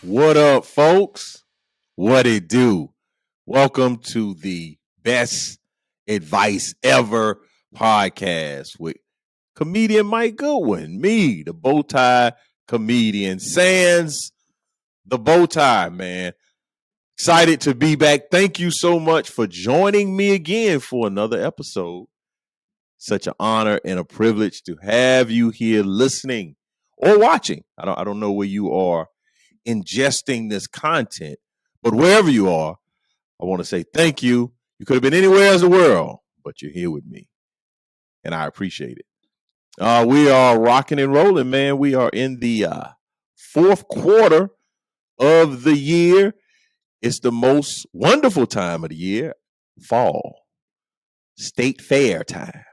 What up, folks? What it do? Welcome to the best advice ever podcast with comedian Mike Goodwin, me, the bow tie comedian, sans the bow tie, man. Excited to be back. Thank you so much for joining me again for another episode. Such an honor and a privilege to have you here listening or watching. I don't know where you are ingesting this content, but wherever you are, I want to say thank you. You could have been anywhere in the world, but you're here with me, and I appreciate it. We are rocking and rolling, man. We are in the fourth quarter of the year. It's the most wonderful time of the year, fall, state fair time.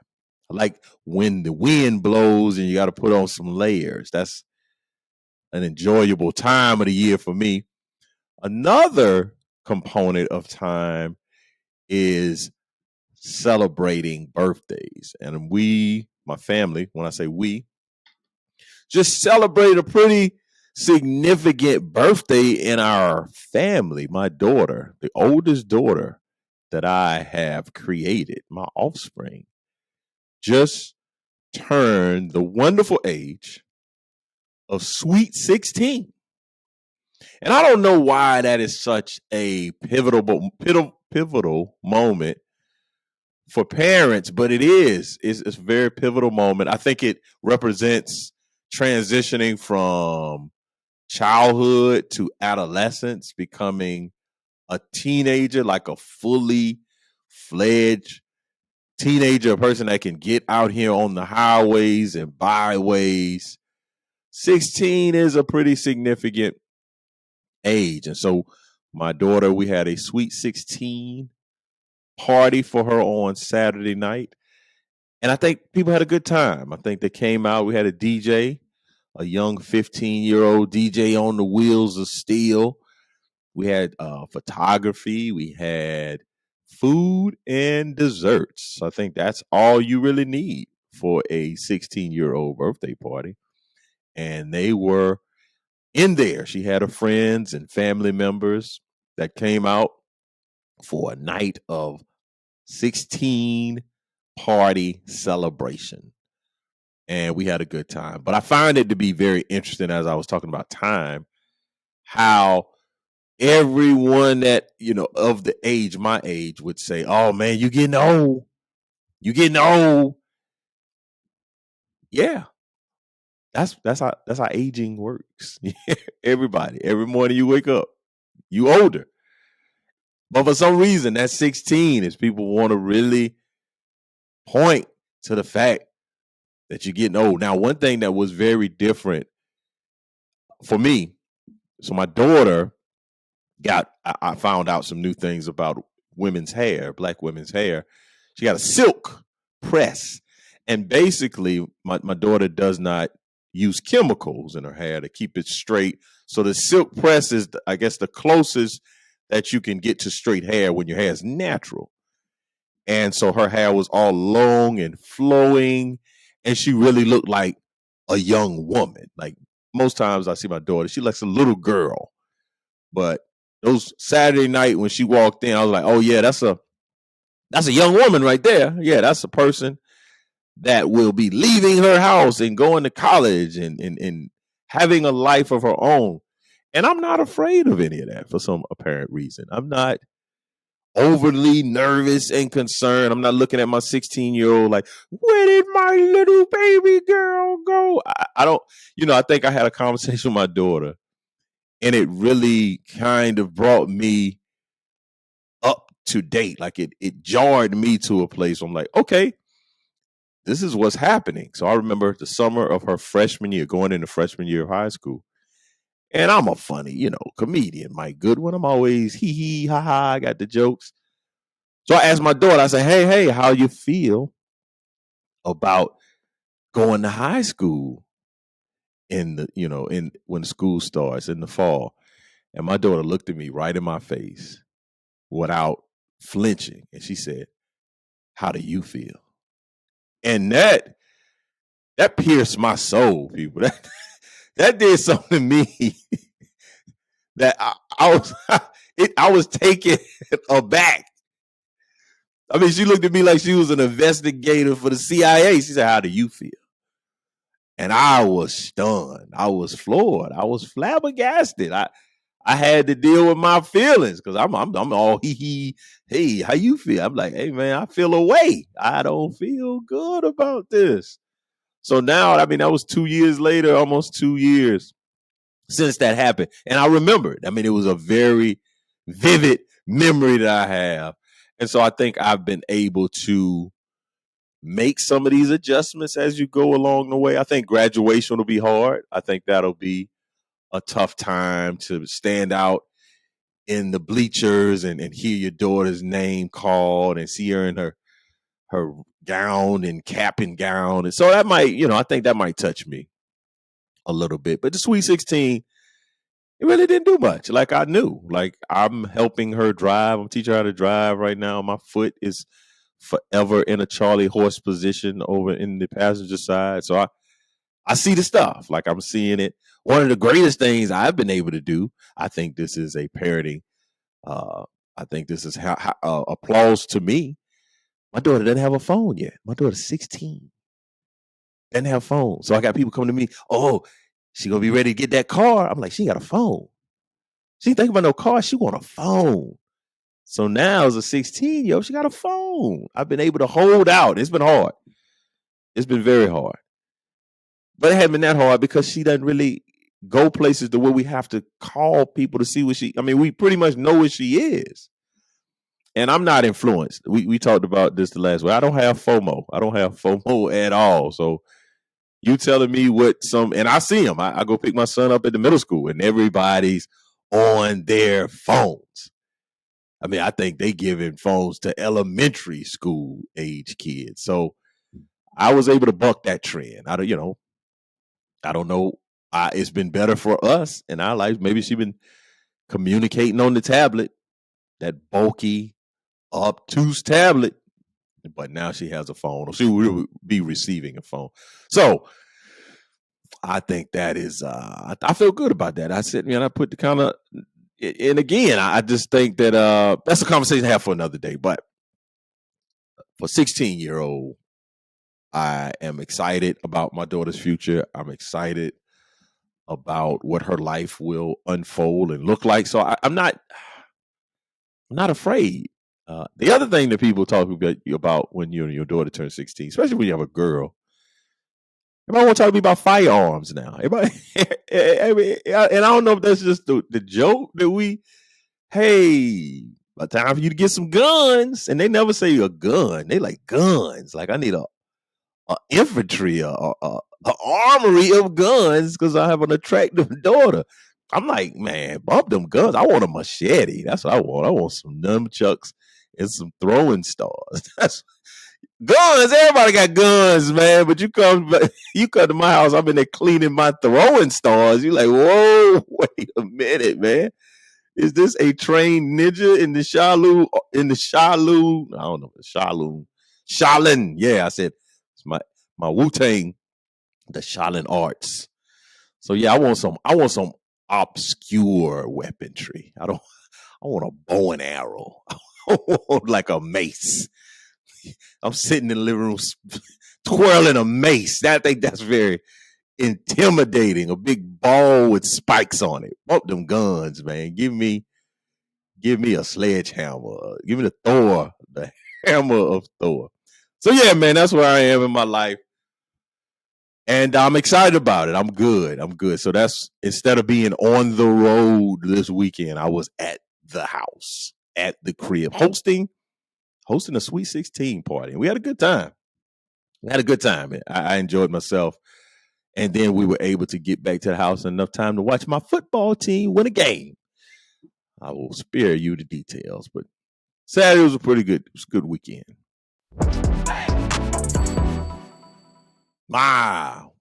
Like when the wind blows and you got to put on some layers. That's an enjoyable time of the year for me. Another component of time is celebrating birthdays. And we, my family, when I say we, just celebrate a pretty significant birthday in our family. My daughter, the oldest daughter that I have created, my offspring, just turned the wonderful age of sweet 16. And I don't know why that is such a pivotal moment for parents, but it is. It's a very pivotal moment. I think it represents transitioning from childhood to adolescence, becoming a teenager, like a fully fledged teenager, a person that can get out here on the highways and byways. 16 is a pretty significant age. And so my daughter, we had a sweet 16 party for her on Saturday night. And I think people had a good time. I think they came out. We had a DJ, a young 15-year-old DJ on the wheels of steel. We had photography. We had food and desserts. So I think that's all you really need for a 16-year-old birthday party. And they were in there. She had her friends and family members that came out for a night of 16 party celebration. And we had a good time. But I find it to be very interesting, as I was talking about time, how everyone that, of the age, my age, would say, "Oh man, you getting old. You getting old." Yeah. That's how aging works. Everybody, every morning you wake up, you older. But for some reason, that 16 is people want to really point to the fact that you're getting old. Now, one thing that was very different for me, so my daughter I found out some new things about women's hair, black women's hair. She got a silk press. And basically, my daughter does not use chemicals in her hair to keep it straight. So the silk press is, I guess, the closest that you can get to straight hair when your hair is natural. And so her hair was all long and flowing, and she really looked like a young woman. Like most times I see my daughter, she looks a little girl. But those Saturday night when she walked in, I was like, "Oh yeah, that's a young woman right there. Yeah, that's a person that will be leaving her house and going to college and having a life of her own." And I'm not afraid of any of that for some apparent reason. I'm not overly nervous and concerned. I'm not looking at my 16-year-old like, "Where did my little baby girl go?" I don't, I think I had a conversation with my daughter, and it really kind of brought me up to date. Like it jarred me to a place where I'm like, okay, this is what's happening. So I remember the summer of her freshman year, going into freshman year of high school. And I'm a funny, comedian, Mike Goodwin. I'm always hee hee, ha ha, I got the jokes. So I asked my daughter, I said, hey, how you feel about going to high school in when school starts in the fall? And my daughter looked at me right in my face without flinching. And she said, "How do you feel?" And that pierced my soul, people. That did something to me that I was I was taken aback. I mean, she looked at me like she was an investigator for the CIA. She said, "How do you feel?" And I was stunned. I was floored. I was flabbergasted. I had to deal with my feelings because I'm all hee. Hey, how you feel? I'm like, hey man, I feel away. I don't feel good about this. So now, I mean, that was 2 years later, almost 2 years since that happened, and I remember it. I mean, it was a very vivid memory that I have, and so I think I've been able to make some of these adjustments as you go along the way. I think graduation will be hard. I think that'll be a tough time to stand out in the bleachers and hear your daughter's name called and see her in her gown and cap and gown. And so that might, I think that might touch me a little bit. But the Sweet 16, it really didn't do much. Like I knew. Like I'm helping her drive. I'm teaching her how to drive right now. My foot is forever in a Charlie horse position over in the passenger side. So I see the stuff. Like I'm seeing it. One of the greatest things I've been able to do, I think this is a parenting. I think this is how applause to me. My daughter doesn't have a phone yet. My daughter's 16. Doesn't have a phone. So I got people coming to me, oh, she gonna be ready to get that car. I'm like, she got a phone. She ain't think about no car, she want a phone. So now as a 16-year-old, she got a phone. I've been able to hold out. It's been hard. It's been very hard. But it hasn't been that hard because she doesn't really go places to where we have to call people to see what we pretty much know what she is. And I'm not influenced. We talked about this the last week. I don't have FOMO. I don't have FOMO at all. So you telling me and I see them. I go pick my son up at the middle school and everybody's on their phones. I mean, I think they giving phones to elementary school age kids. So I was able to buck that trend. I don't know. It's been better for us in our lives. Maybe she's been communicating on the tablet, that bulky, obtuse tablet, but now she has a phone. She will be receiving a phone. So I think that is, I feel good about that. I said, I put the kind of, and again, I just think that that's a conversation to have for another day. But for 16-year-old, I am excited about my daughter's future. I'm excited about what her life will unfold and look like. So I'm not afraid. The other thing that people talk about when you and your daughter turn 16, especially when you have a girl, everybody want to talk to me about firearms now. Everybody, and I don't know if that's just the joke that hey, by the time for you to get some guns, and they never say a gun. They like guns. Like I need a infantry, a armory of guns because I have an attractive daughter. I'm like, man, bump them guns. I want a machete. That's what I want. I want some nunchucks and some throwing stars. That's guns. Everybody got guns, man. But you come to my house. I'm in there cleaning my throwing stars. You like, whoa, wait a minute, man. Is this a trained ninja in the Shaolin? I don't know, Shaolin. Yeah, I said it's my Wu-Tang, the Shaolin arts. So yeah, I want some obscure weaponry. I want a bow and arrow. I want like a mace. I'm sitting in the living room twirling a mace. I think that's very intimidating. A big ball with spikes on it. Bump them guns, man. Give me a sledgehammer. Give me the hammer of Thor. So yeah, man, that's where I am in my life. And I'm excited about it. I'm good. So that's, instead of being on the road this weekend, I was at the house, at the crib, hosting a Sweet 16 party. And we had a good time. I enjoyed myself. And then we were able to get back to the house enough time to watch my football team win a game. I will spare you the details, but Saturday was a good weekend. Wow.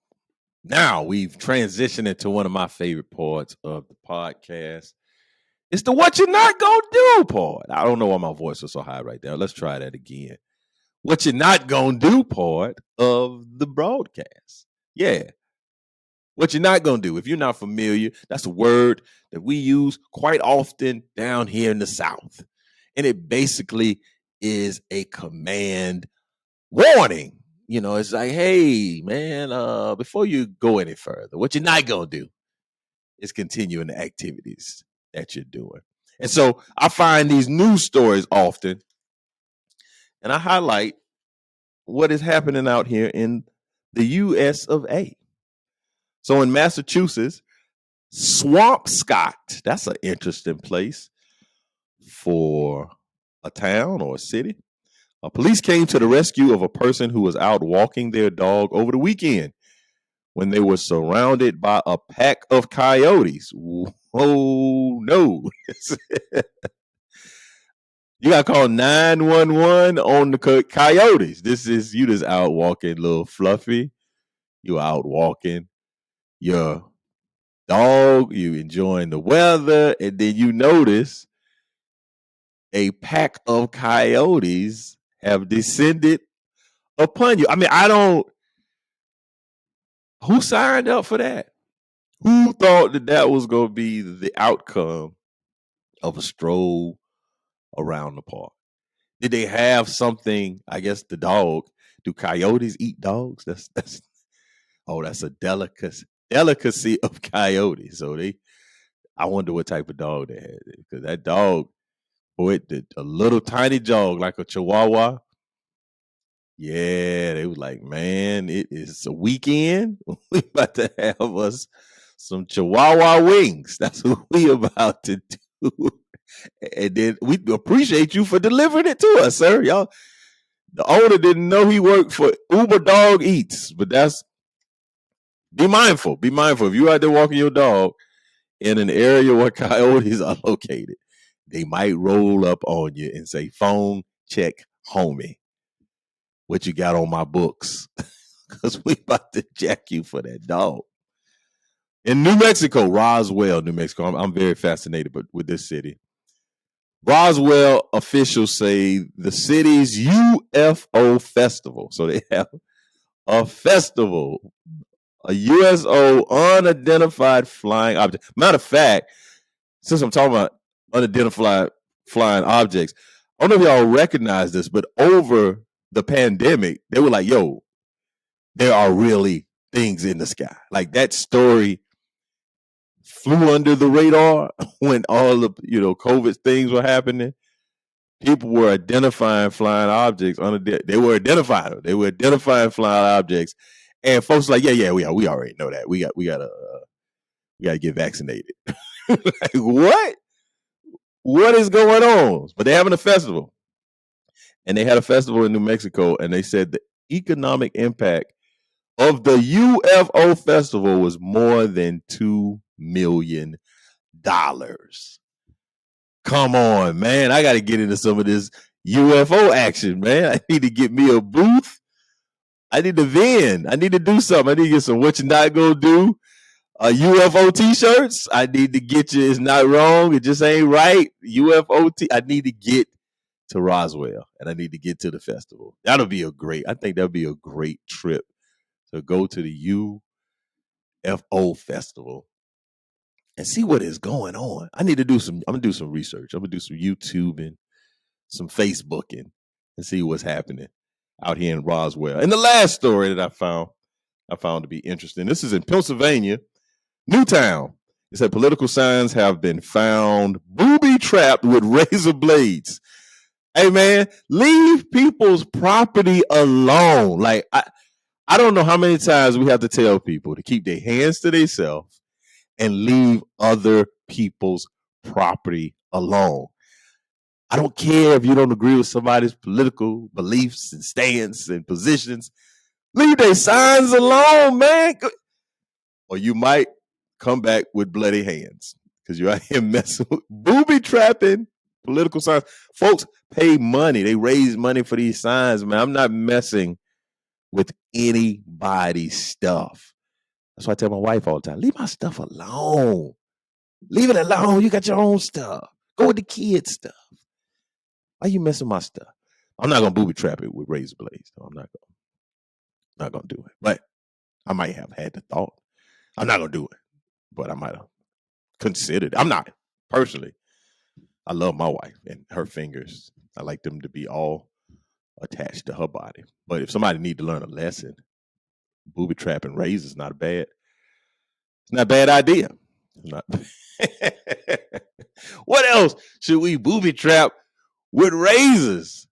Now we've transitioned into one of my favorite parts of the podcast. It's the what you're not gonna do part. I don't know why my voice was so high right there. Let's try that again. What you're not gonna do part of the broadcast. Yeah. What you're not going to do, if you're not familiar, that's a word that we use quite often down here in the South. And it basically is a command warning. It's like, hey, man, before you go any further, what you're not going to do is continuing the activities that you're doing. And so I find these news stories often, and I highlight what is happening out here in the US of A. So in Massachusetts, Swampscott, that's an interesting place for a town or a city. Police came to the rescue of a person who was out walking their dog over the weekend when they were surrounded by a pack of coyotes. Oh, no. You got to call 911 on the coyotes. This is you just out walking, little Fluffy. You out walking your dog. You enjoying the weather. And then you notice a pack of coyotes have descended upon you. I mean, who signed up for that? Who thought that was going to be the outcome of a stroll around the park? Did they have something? I guess the dog. Do coyotes eat dogs? That's a delicacy of coyotes. So I wonder what type of dog they had, because that dog, boy, a little tiny dog like a Chihuahua. Yeah, they was like, man, it is a weekend. We about to have us some Chihuahua wings. That's what we about to do. And then we appreciate you for delivering it to us, sir. Y'all, the owner didn't know he worked for Uber Dog Eats, but be mindful. Be mindful. If you out there walking your dog in an area where coyotes are located, they might roll up on you and say, phone check homie. What you got on my books? Because we about to jack you for that dog. In New Mexico, Roswell, New Mexico, I'm very fascinated with this city. Roswell officials say the city's UFO festival. So they have a festival, a USO, unidentified flying object. Matter of fact, since I'm talking about unidentified flying objects, I don't know if y'all recognize this, but over the pandemic, they were like, yo, there are really things in the sky. Like that story flew under the radar when all the COVID things were happening. People were identifying flying objects. They were identifying them. They were identifying flying objects, and folks were like, yeah, we already know that. We gotta get vaccinated. Like, what? What is going on? But they're having a festival, and they had a festival in New Mexico, and they said the economic impact of the UFO festival was more than $2 million. Come on, man. I got to get into some of this UFO action, man. I need to get me a booth. I need to vend. I need to do something. I need to get some what you not gonna do. UFO t-shirts. I need to get you. It's not wrong. It just ain't right. I need to get to Roswell, and I need to get to the festival. I think that'll be a great trip to go to the UFO festival and see what is going on. I'm gonna do some research. I'm gonna do some YouTubing, some Facebooking, and see what's happening out here in Roswell. And the last story that I found to be interesting. This is in Pennsylvania, Newtown. It said political signs have been found booby trapped with razor blades. Hey man, leave people's property alone. Like I don't know how many times we have to tell people to keep their hands to themselves and leave other people's property alone. I don't care if you don't agree with somebody's political beliefs and stance and positions. Leave their signs alone, man. Or you might come back with bloody hands because you're out here messing with booby trapping political signs. Folks pay money. They raise money for these signs, man. I'm not messing with anybody's stuff. That's why I tell my wife all the time, leave my stuff alone. Leave it alone. You got your own stuff. Go with the kids' stuff. Why you messing my stuff? I'm not gonna booby trap it with razor blades. No, I'm not gonna do it. But I might have had the thought. I'm not gonna do it, but I might have considered. I'm not personally. I love my wife and her fingers. I like them to be all attached to her body. But if somebody need to learn a lesson, booby trap and razor is not a bad. It's not a bad idea. Not, what else should we booby trap with razors?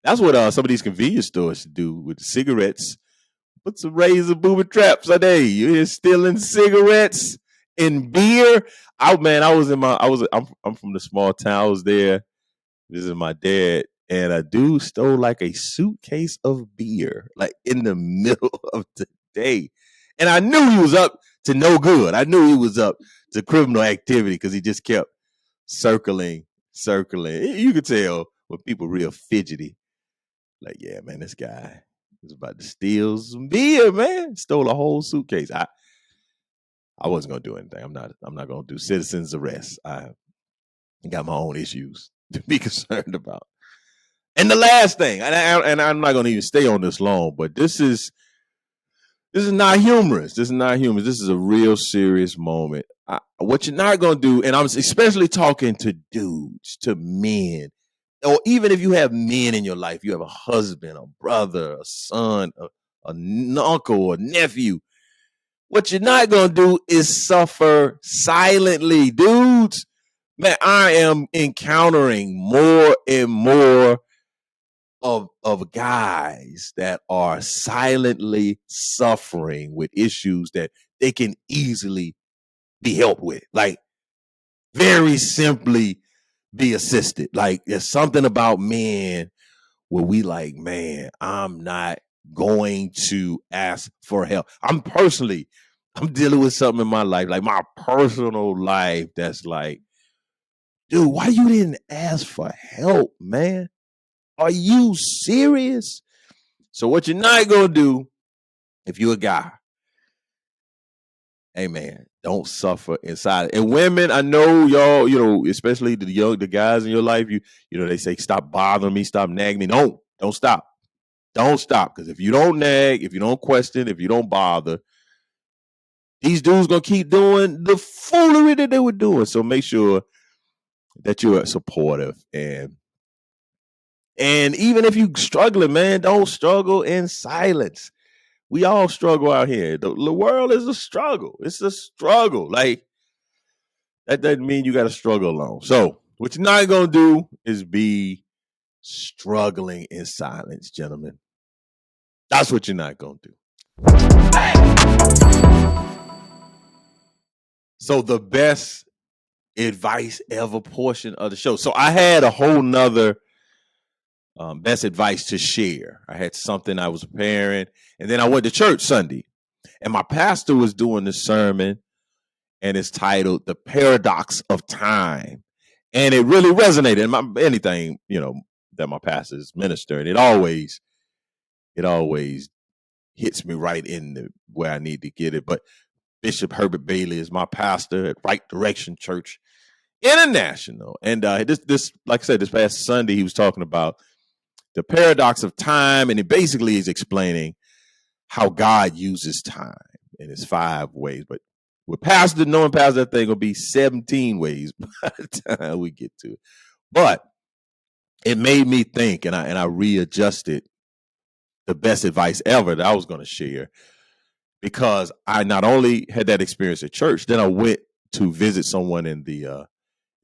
That's what some of these convenience stores should do with the cigarettes. Put some razor booby traps on there. You're stealing cigarettes and beer. I'm from the small town. I was there. This is my dad. And a dude stole like a suitcase of beer, like in the middle of the day. And I knew he was up to no good. I knew he was up to criminal activity because he just kept circling. You could tell when people real fidgety. Like, yeah, man, this guy was about to steal some beer, man. Stole a whole suitcase. I wasn't gonna do anything. I'm not gonna do citizens arrest. I got my own issues to be concerned about. And the last thing, and I'm not gonna even stay on this long, but this is not humorous. This is a real serious moment. What you're not gonna do, and I'm especially talking to dudes, to men, or even if you have men in your life, you have a husband, a brother, a son, an uncle, a nephew. What you're not gonna do is suffer silently, dudes. Man, I am encountering more and more of guys that are silently suffering with issues that they can easily be helped with. Like, very simply be assisted. Like, there's something about men where we like, man, I'm not going to ask for help. I'm dealing with something in my life, like my personal life, that's like, dude, why you didn't ask for help, man? Are you serious? So what you're not going to do, if you're a guy, hey, man, don't suffer inside. And women, I know y'all, especially the guys in your life, they say, stop bothering me, stop nagging me. Don't stop. Don't stop. Because if you don't nag, if you don't question, if you don't bother, these dudes going to keep doing the foolery that they were doing. So make sure that you're supportive. And even if you're struggling, man, don't struggle in silence. We all struggle out here. The world is a struggle. It's a struggle. Like, that doesn't mean you got to struggle alone. So what you're not going to do is be struggling in silence, gentlemen. That's what you're not going to do. So the best advice ever portion of the show. So I had a whole nother best advice to share. I had something I was preparing, and then I went to church Sunday, and my pastor was doing the sermon, and it's titled "The Paradox of Time," and it really resonated. And anything that my pastor's ministered, it always hits me right in where I need to get it. But Bishop Herbert Bailey is my pastor at Right Direction Church International, and this, like I said, this past Sunday he was talking about the paradox of time, and it basically is explaining how God uses time in his 5 ways. But with knowing pastor, that thing will be 17 ways by the time we get to it. But it made me think, and I readjusted the best advice ever that I was going to share, because I not only had that experience at church, then I went to visit someone in the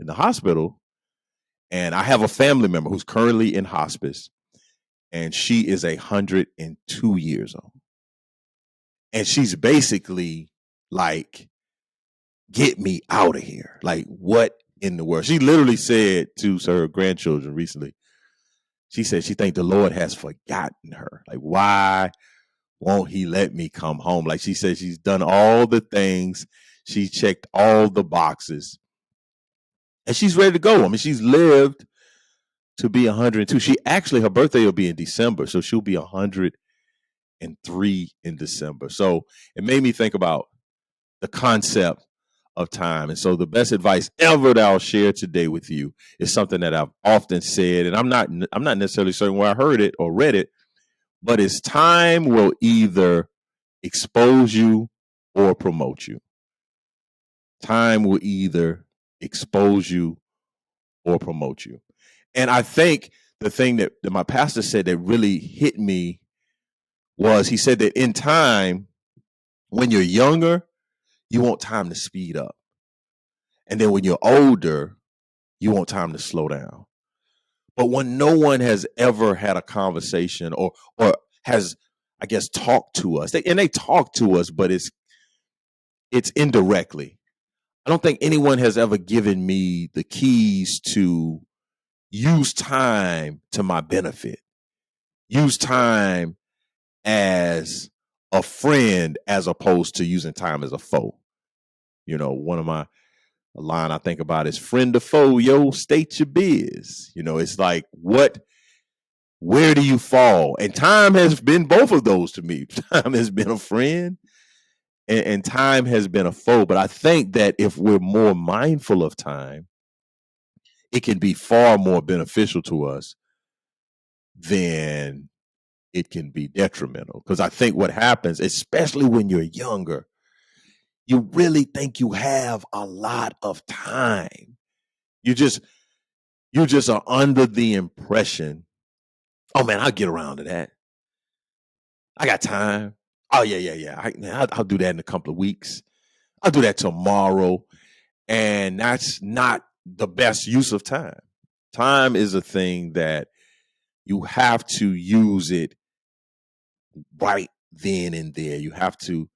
hospital, and I have a family member who's currently in hospice, and she is 102 years old. And she's basically like, get me out of here. Like, what in the world? She literally said to her grandchildren recently, she said she thinks the Lord has forgotten her. Like, why won't he let me come home? Like, she said she's done all the things. She checked all the boxes. And she's ready to go. I mean, she's lived to be 102. Her birthday will be in December, so she'll be 103 in December. So it made me think about the concept of time. And so the best advice ever that I'll share today with you is something that I've often said, and I'm not necessarily certain where I heard it or read it, but it's time will either expose you or promote you. Time will either expose you or promote you. And I think the thing that my pastor said that really hit me was he said that in time, when you're younger, you want time to speed up. And then when you're older, you want time to slow down. But when no one has ever had a conversation or has, I guess, talked to us, they talk to us, but it's indirectly. I don't think anyone has ever given me the keys to use time to my benefit, use time as a friend as opposed to using time as a foe. You know, one of my a line I think about is friend or foe, yo, state your biz. You know, it's like where do you fall? And time has been both of those to me. Time has been a friend and time has been a foe. But I think that if we're more mindful of time, it can be far more beneficial to us than it can be detrimental. Because I think what happens, especially when you're younger, you really think you have a lot of time. You just are under the impression, oh man, I'll get around to that. I got time. Oh yeah. I'll do that in a couple of weeks. I'll do that tomorrow. And that's not the best use of time. Time is a thing that you have to use it right then and there. You have to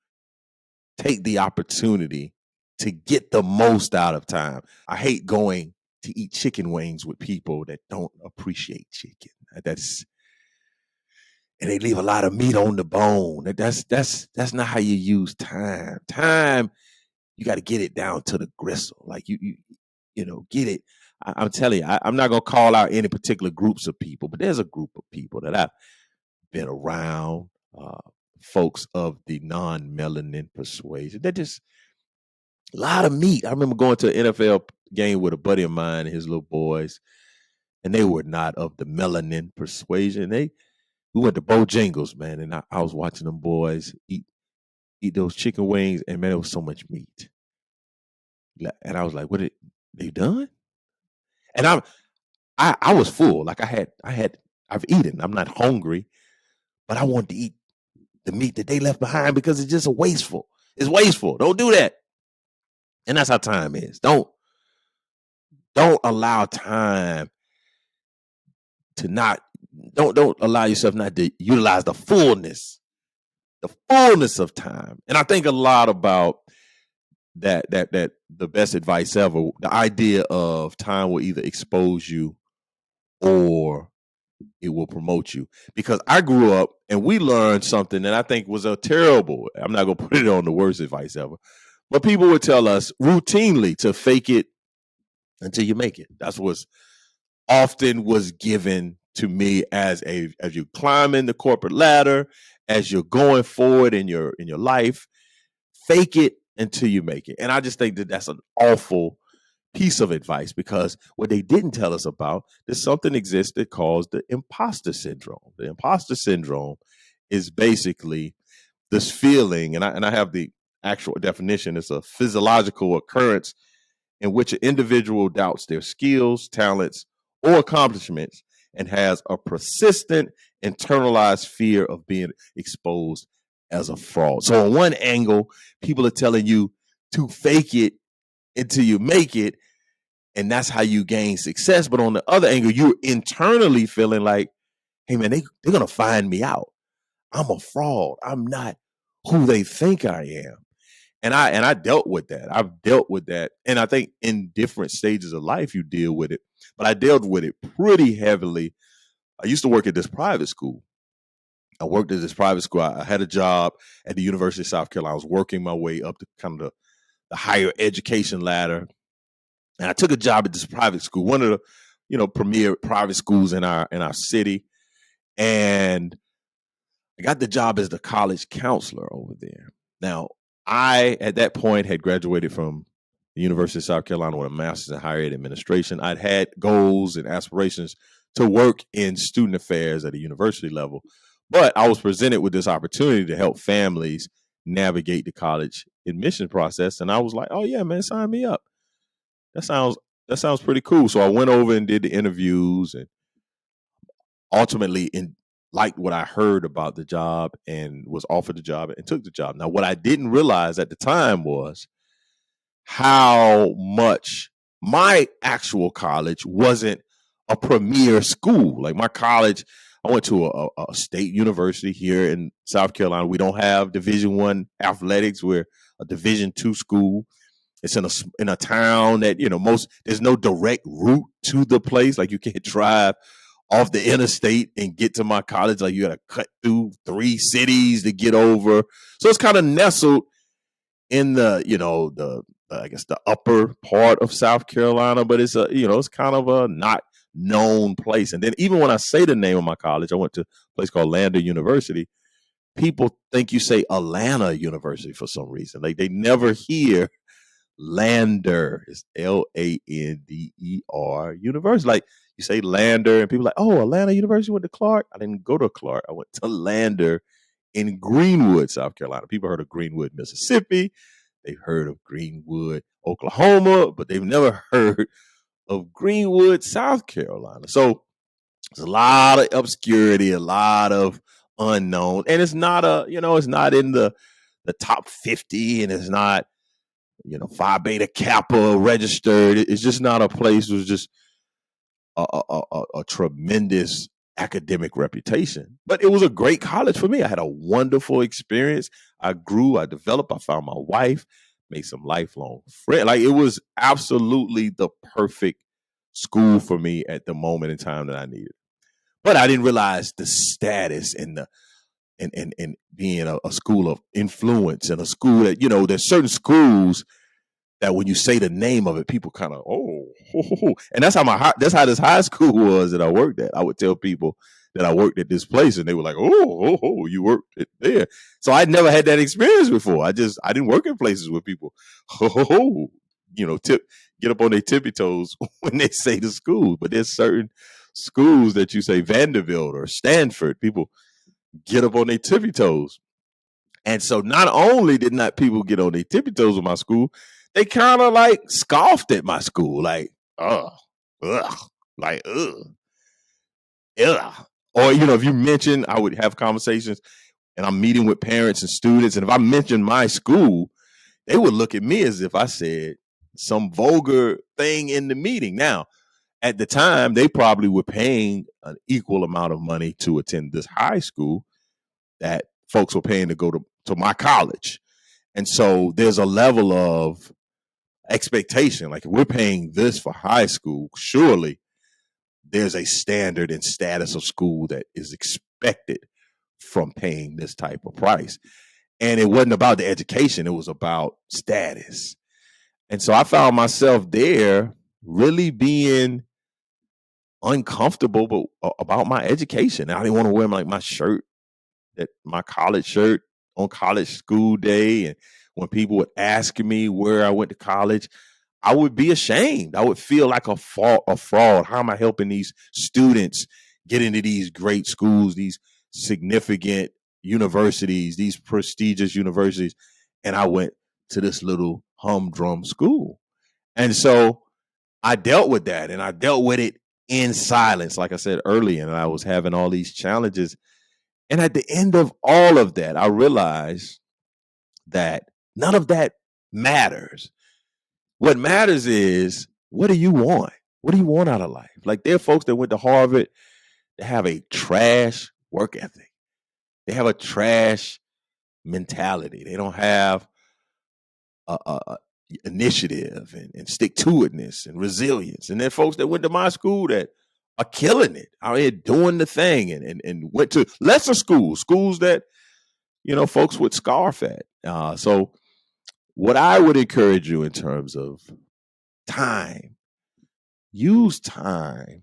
take the opportunity to get the most out of time. I hate going to eat chicken wings with people that don't appreciate chicken. And they leave a lot of meat on the bone. That's not how you use time. Time, you got to get it down to the gristle. Like you get it. I'm telling you, I'm not gonna call out any particular groups of people, but there's a group of people that I've been around, folks of the non-melanin persuasion. They're just a lot of meat. I remember going to an NFL game with a buddy of mine and his little boys, and they were not of the melanin persuasion. We went to Bojangles, man, and I was watching them boys eat those chicken wings, and man, it was so much meat. And I was like, "What? They done?" And I was full. Like I've eaten. I'm not hungry, but I wanted to eat the meat that they left behind because it's just wasteful. It's wasteful. Don't do that. And that's how time is. Don't allow time to not. Don't allow yourself not to utilize the fullness of time. And I think a lot about that the best advice ever, the idea of time will either expose you or it will promote you. Because I grew up and we learned something that I think was a terrible, I'm not going to put it on the worst advice ever, but people would tell us routinely to fake it until you make it. That's what's often was given to me as you climb in the corporate ladder, as you're going forward in your life, fake it until you make it. And I just think that that's an awful piece of advice, because what they didn't tell us about, there's something exists that calls the imposter syndrome. The imposter syndrome is basically this feeling, and I have the actual definition. It's a physiological occurrence in which an individual doubts their skills, talents, or accomplishments and has a persistent internalized fear of being exposed as a fraud. So on one angle, people are telling you to fake it until you make it, and that's how you gain success. But on the other angle, you're internally feeling like, hey man, they're going to find me out. I'm a fraud. I'm not who they think I am. And I dealt with that. I've dealt with that. And I think in different stages of life, you deal with it. But I dealt with it pretty heavily. I used to work at this private school. I worked at this private school. I had a job at the University of South Carolina. I was working my way up to kind of the higher education ladder. And I took a job at this private school, one of the, premier private schools in our city. And I got the job as the college counselor over there. Now, I, at that point, had graduated from the University of South Carolina with a master's in higher ed administration. I'd had goals and aspirations to work in student affairs at a university level, but I was presented with this opportunity to help families navigate the college admission process, and I was like, "Oh yeah, man, sign me up. That sounds that sounds pretty cool." So I went over and did the interviews, and ultimately liked what I heard about the job and was offered the job and took the job. Now, what I didn't realize at the time was how much my actual college wasn't a premier school. Like my college, I went to a state university here in South Carolina. We don't have Division I athletics. We're a Division II school. It's in a town that there's no direct route to the place. Like you can't drive off the interstate and get to my college. Like you got to cut through 3 cities to get over. So it's kind of nestled in the I guess the upper part of South Carolina, but it's kind of a not known place. And then even when I say the name of my college, I went to a place called Lander University. People think you say Atlanta University for some reason. Like they never hear Lander. It's Lander University. Like you say Lander, and people are like, oh, Atlanta University went to Clark. I didn't go to Clark. I went to Lander in Greenwood, South Carolina. People heard of Greenwood, Mississippi. They've heard of Greenwood, Oklahoma, but they've never heard of Greenwood, South Carolina. So there's a lot of obscurity, a lot of unknown, and it's not it's not in the top 50, and it's not Phi Beta Kappa registered. It's just not a place. It was just a tremendous academic reputation. But it was a great college for me. I had a wonderful experience. I grew, I developed, I found my wife, made some lifelong friends. Like it was absolutely the perfect school for me at the moment in time that I needed. But I didn't realize the status and the and being a school of influence and a school that, there's certain schools that when you say the name of it, people kind of, and that's how this high school was that I worked at. I would tell people that I worked at this place, and they were like, you worked there. So I'd never had that experience before. I didn't work in places where people, get up on their tippy toes when they say the school. But there's certain schools that you say Vanderbilt or Stanford, people get up on their tippy toes. And so not only did not people get on their tippy toes with my school, they kind of like scoffed at my school, like, ugh, like, ugh. Or, if you mention, I would have conversations and I'm meeting with parents and students. And if I mentioned my school, they would look at me as if I said some vulgar thing in the meeting. Now, at the time, they probably were paying an equal amount of money to attend this high school that folks were paying to go to my college. And so there's a level of expectation. Like if we're paying this for high school, surely there's a standard and status of school that is expected from paying this type of price. And it wasn't about the education, it was about status. And so I found myself there really being uncomfortable about my education. I didn't want to wear my shirt, my college shirt on college school day. And when people would ask me where I went to college, I would be ashamed. I would feel like a fraud. How am I helping these students get into these great schools, these significant universities, these prestigious universities? And I went to this little humdrum school. And so I dealt with that, and I dealt with it in silence, like I said earlier, and I was having all these challenges. And at the end of all of that, I realized that none of that matters. What matters is, what do you want? What do you want out of life? Like there are folks that went to Harvard that have a trash work ethic. They have a trash mentality. They don't have a initiative and stick-to-itness and resilience. And there are folks that went to my school that are killing it out here doing the thing and went to lesser schools that, folks would scarf at. So what I would encourage you in terms of time, use time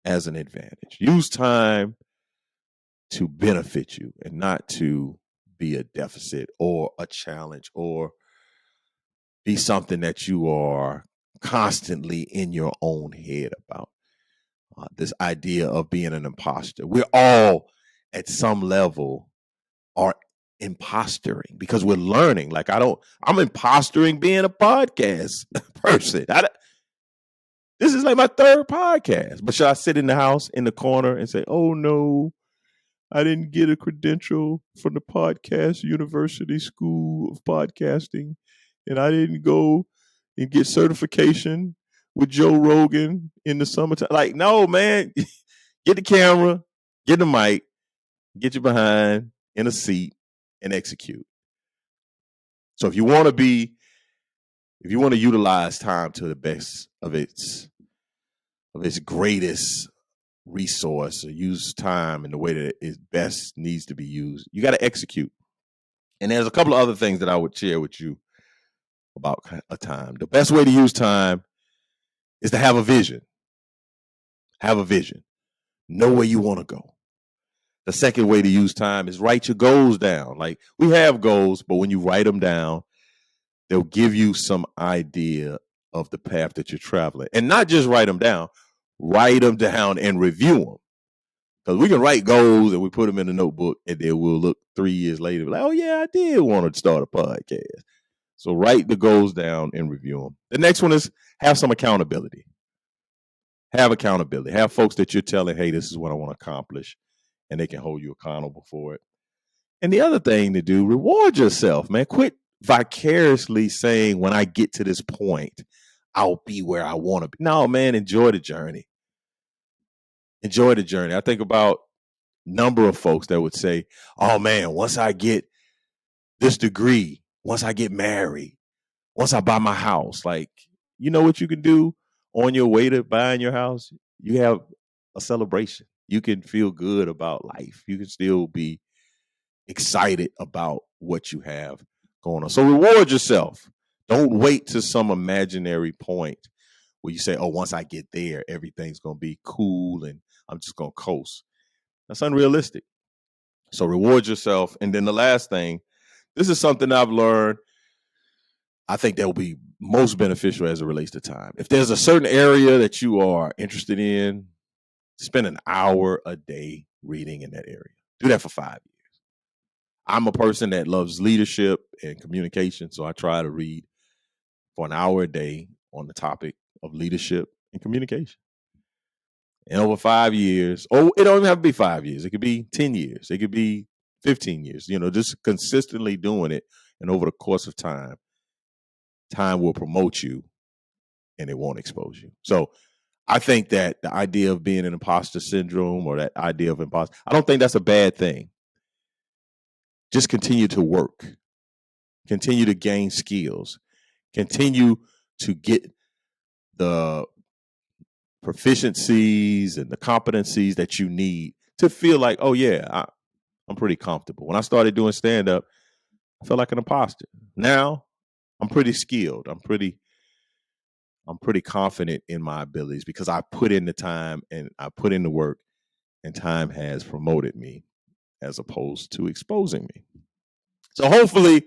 as an advantage. Use time to benefit you and not to be a deficit or a challenge or be something that you are constantly in your own head about. This idea of being an imposter. We're all at some level are impostoring because we're learning. Like I'm impostoring being a podcast person. This is like my third podcast. But should I sit in the house in the corner and say, oh no, I didn't get a credential from the podcast university school of podcasting, and I didn't go and get certification with Joe Rogan in the summertime. Like, no, man, get the camera, get the mic, get you behind in a seat and execute. So if you want to utilize time to the best of its greatest resource, or use time in the way that it best needs to be used, you got to execute. And there's a couple of other things that I would share with you about a time. The best way to use time is to have a vision. Have a vision. Know where you want to go. The second way to use time is write your goals down. Like, we have goals, but when you write them down, they'll give you some idea of the path that you're traveling. And not just write them down and review them. Because we can write goals and we put them in a notebook, and then we'll look 3 years later, like, oh yeah, I did want to start a podcast. So write the goals down and review them. The next one is have some accountability. Have accountability. Have folks that you're telling, hey, this is what I want to accomplish, and they can hold you accountable for it. And the other thing to do, reward yourself, man. Quit vicariously saying, when I get to this point, I'll be where I want to be. No, man, enjoy the journey. Enjoy the journey. I think about a number of folks that would say, oh man, once I get this degree, once I get married, once I buy my house, like, you know what you can do on your way to buying your house? You have a celebration. You can feel good about life. You can still be excited about what you have going on. So reward yourself. Don't wait to some imaginary point where you say, oh, once I get there, everything's going to be cool and I'm just going to coast. That's unrealistic. So reward yourself. And then the last thing, this is something I've learned, I think that will be most beneficial as it relates to time. If there's a certain area that you are interested in, spend an hour a day reading in that area. Do that for 5 years. I'm a person that loves leadership and communication, so I try to read for an hour a day on the topic of leadership and communication. And over 5 years, it don't even have to be 5 years. It could be 10 years. It could be 15 years. Just consistently doing it. And over the course of time will promote you and it won't expose you. So I think that the idea of being an imposter syndrome, or that idea of imposter, I don't think that's a bad thing. Just continue to work. Continue to gain skills. Continue to get the proficiencies and the competencies that you need to feel like, oh yeah, I'm pretty comfortable. When I started doing stand-up, I felt like an imposter. Now I'm pretty skilled. I'm pretty confident in my abilities because I put in the time and I put in the work, and time has promoted me as opposed to exposing me. So hopefully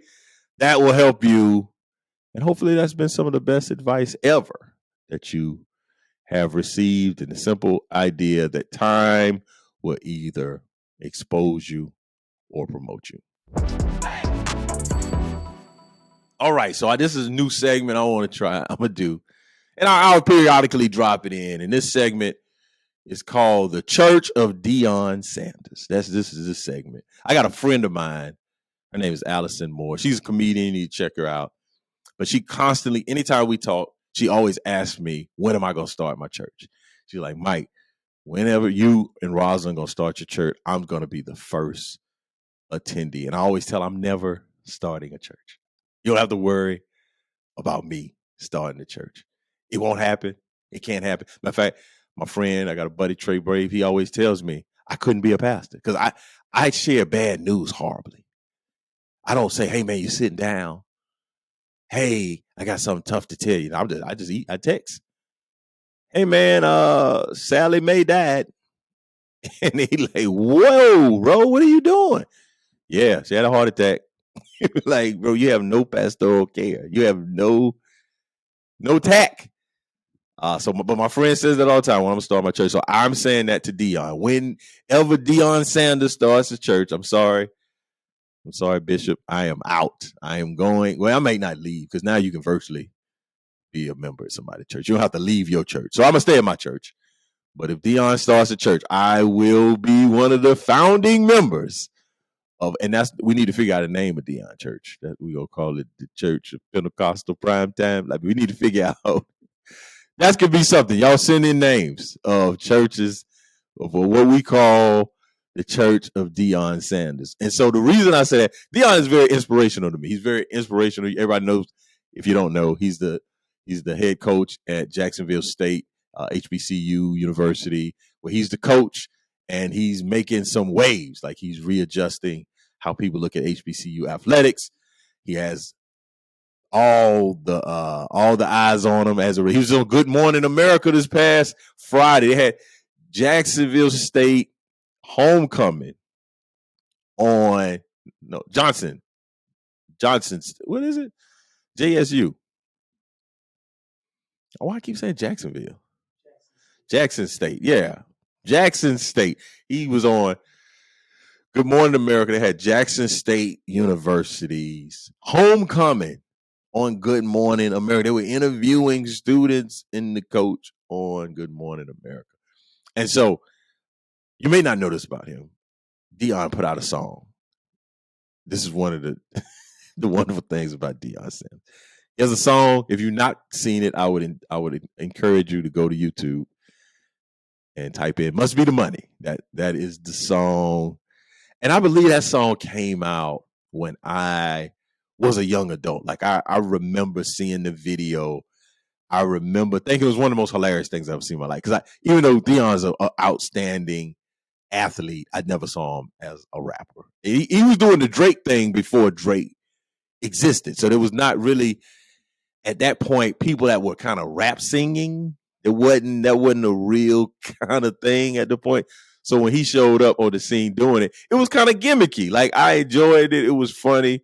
that will help you. And hopefully that's been some of the best advice ever that you have received, in the simple idea that time will either expose you or promote you. All right, so this is a new segment I want to try. I'm going to do, and I'll periodically drop it in. And this segment is called The Church of Deion Sanders. This is this segment. I got a friend of mine. Her name is Allison Moore. She's a comedian. You need to check her out. But she constantly, anytime we talk, she always asks me, when am I going to start my church? She's like, Mike, whenever you and Rosalind going to start your church, I'm going to be the first attendee. And I always tell her, I'm never starting a church. You don't have to worry about me starting the church. It won't happen. It can't happen. Matter of fact, my friend, I got a buddy, Trey Brave, he always tells me I couldn't be a pastor because I share bad news horribly. I don't say, hey, man, you're sitting down. Hey, I got something tough to tell you. I text. Hey, man, Sally Mae died. And he like, whoa, bro, what are you doing? Yeah, she had a heart attack. Like, bro, you have no pastoral care. You have no tact. But my friend says that all the time when I'm starting my church. So I'm saying that to Deion. Whenever Deion Sanders starts a church, I'm sorry, I'm sorry, Bishop. I am out. I am going. Well, I may not leave because now you can virtually be a member at somebody's church. You don't have to leave your church. So I'm gonna stay at my church. But if Dion starts a church, I will be one of the founding members of, and that's, we need to figure out a name of Dion Church. That we gonna call it the Church of Pentecostal Prime Time. Like, we need to figure out that could be something. Y'all send in names of churches for what we call the Church of Deion Sanders. And so the reason I say that, Deion is very inspirational to me. He's very inspirational. Everybody knows, if you don't know, he's the head coach at Jacksonville State, HBCU University, where he's the coach, and he's making some waves. Like, he's readjusting how people look at HBCU athletics. He has all the eyes on him. He was on Good Morning America this past Friday. They had Jacksonville State homecoming on Johnson. What is it? JSU. Why I keep saying Jacksonville? Jackson State. Yeah. Jackson State. He was on Good Morning America. They had Jackson State University's homecoming on Good Morning America. They were interviewing students and the coach on Good Morning America. And so, you may not know this about him. Deion put out a song. This is one of the wonderful things about Deion Sanders. He has a song. If you've not seen it, I would encourage you to go to YouTube and type in "Must Be the Money." That is the song. And I believe that song came out when I was a young adult. Like, I remember seeing the video. I remember thinking it was one of the most hilarious things I've ever seen in my life. Because even though Deion's an outstanding athlete, I never saw him as a rapper. He was doing the Drake thing before Drake existed. So there was not really, at that point, people that were kind of rap singing. That wasn't a real kind of thing at the point. So when he showed up on the scene doing it, it was kind of gimmicky. Like, I enjoyed it. It was funny.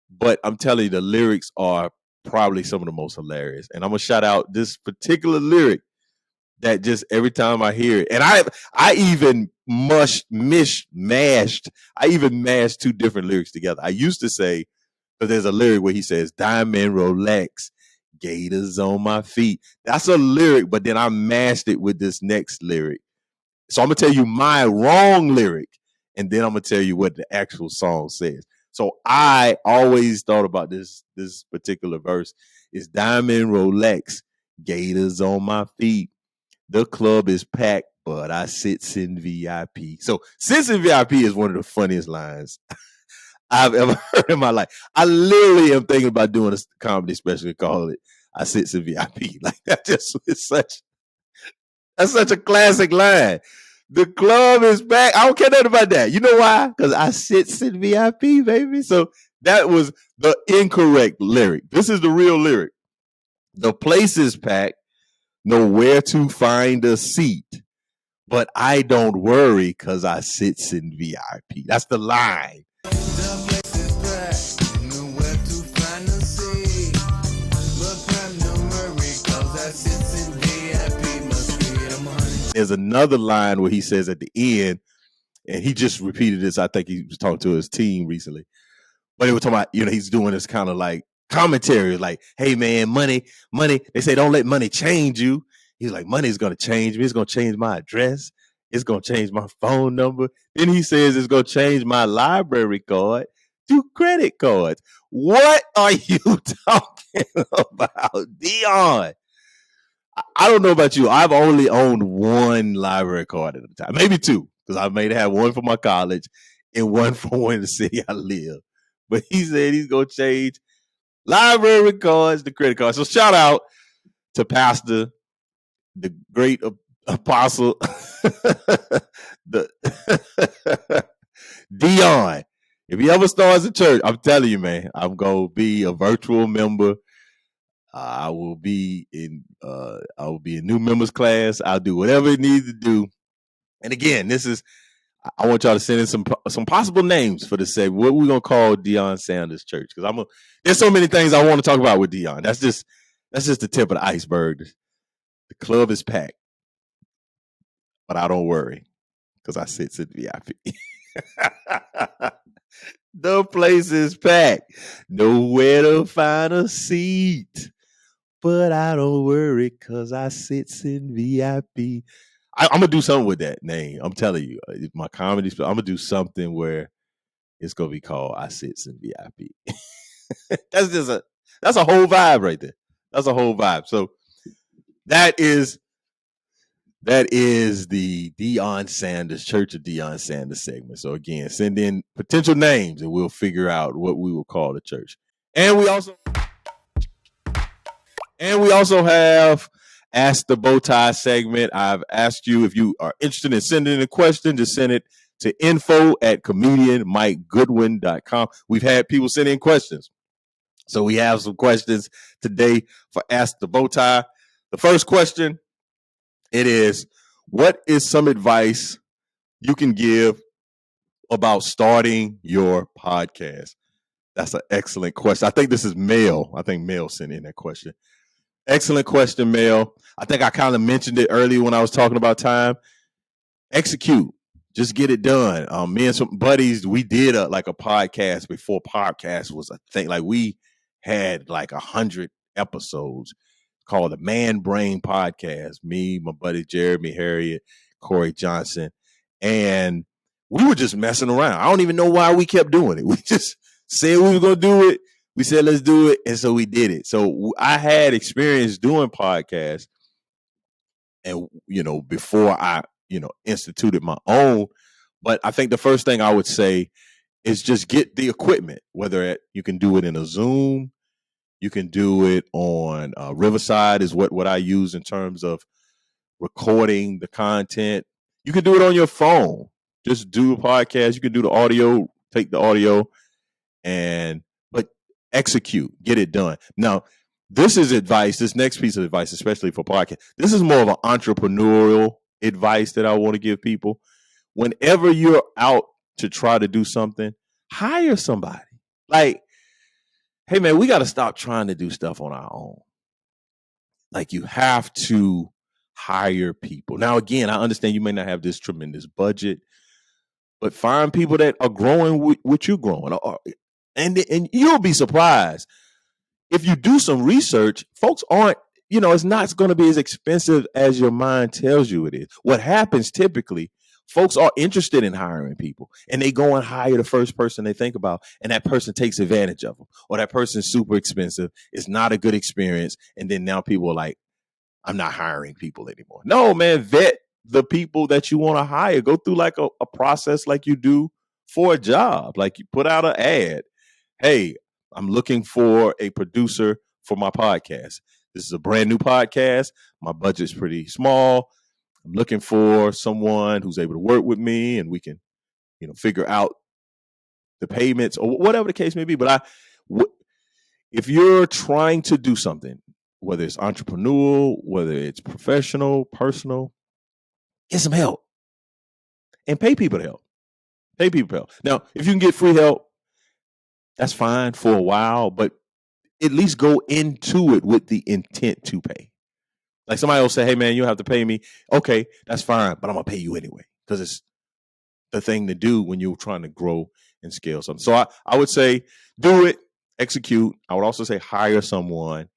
But I'm telling you, the lyrics are probably some of the most hilarious. And I'm going to shout out this particular lyric that just every time I hear it, and I even mashed two different lyrics together. I used to say, but there's a lyric where he says, "Diamond Rolex, gators on my feet." That's a lyric, but then I mashed it with this next lyric. So I'm gonna tell you my wrong lyric, and then I'm gonna tell you what the actual song says. So I always thought about this particular verse is "Diamond Rolex, gators on my feet. The club is packed, but I sits in VIP." So "sits in VIP" is one of the funniest lines I've ever heard in my life. I literally am thinking about doing a comedy special and call it "I sits in VIP." Like, that just is that's such a classic line. The club is back. I don't care nothing about that. You know why? Because I sits in VIP, baby. So that was the incorrect lyric. This is the real lyric. The place is packed, nowhere to find a seat, but I don't worry because I sits in VIP. That's the line. There's another line where he says at the end, and he just repeated this. I think he was talking to his team recently, but he was talking about, he's doing this kind of like commentary, like, "Hey man, money. They say don't let money change you." He's like, "Money's gonna change me. It's gonna change my address. It's gonna change my phone number." Then he says it's gonna change my library card to credit cards. What are you talking about, Deion? I don't know about you. I've only owned one library card at a time, maybe two, because I may have one for my college and one for in the city I live. But he said he's gonna change library cards to credit cards. So shout out to Pastor, the great apostle, the Deion. If he ever starts a church, I'm telling you, man, I'm gonna be a virtual member. I will be in new members class. I'll do whatever it needs to do. And again, I want y'all to send in some possible names for this segment. What we're gonna call Deion Sanders Church, because there's so many things I want to talk about with Deion. That's just the tip of the iceberg. The club is packed, but I don't worry because I sit in VIP. The place is packed. Nowhere to find a seat. But I don't worry because I sits in VIP. I'm gonna do something with that name. I'm telling you, my comedy. I'm gonna do something where it's gonna be called "I Sits in VIP." That's a whole vibe right there. That's a whole vibe. So that is the Deion Sanders Church of Deion Sanders segment. So again, send in potential names and we'll figure out what we will call the church. And we also have Ask the Bowtie segment. I've asked you if you are interested in sending a question, just send it to info@comedianmikegoodwin.com. We've had people send in questions. So we have some questions today for Ask the Bowtie. The first question, it is, what is some advice you can give about starting your podcast? That's an excellent question. I think this is Mel. I think Mel sent in that question. Excellent question, Mel. I think I kind of mentioned it earlier when I was talking about time. Execute. Just get it done. Me and some buddies, we did a podcast before podcast was a thing. Like we had like 100 episodes called the Man Brain Podcast. Me, my buddy Jeremy Harriet, Corey Johnson, and we were just messing around. I don't even know why we kept doing it. We just said we were gonna do it. We said let's do it, and so we did it. So I had experience doing podcasts, and before I instituted my own. But I think the first thing I would say is just get the equipment. Whether you can do it in a Zoom, you can do it on Riverside is what I use in terms of recording the content. You can do it on your phone. Just do a podcast. You can do the audio, take the audio, but execute, get it done. Now, this is advice, this next piece of advice, especially for podcast. This is more of an entrepreneurial advice that I want to give people. Whenever you're out to try to do something, hire somebody. Like, hey man, we got to stop trying to do stuff on our own. Like, you have to hire people. Now, again, I understand you may not have this tremendous budget, but find people that are growing with you growing. And you'll be surprised. If you do some research, folks aren't, it's not going to be as expensive as your mind tells you it is. What happens typically, folks are interested in hiring people and they go and hire the first person they think about, and that person takes advantage of them, or that person's super expensive. It's not a good experience. And then now people are like, I'm not hiring people anymore. No, man, vet the people that you want to hire. Go through like a process like you do for a job. Like you put out an ad. Hey, I'm looking for a producer for my podcast. This is a brand new podcast. My budget's pretty small. I'm looking for someone who's able to work with me and we can, figure out the payments or whatever the case may be. But if you're trying to do something, whether it's entrepreneurial, whether it's professional, personal, get some help and pay people to help. Pay people to help. Now, if you can get free help, that's fine for a while, but at least go into it with the intent to pay. Like somebody will say, hey man, you have to pay me. Okay, that's fine, but I'm gonna pay you anyway because it's the thing to do when you're trying to grow and scale something. So I would say do it, execute. I would also say hire someone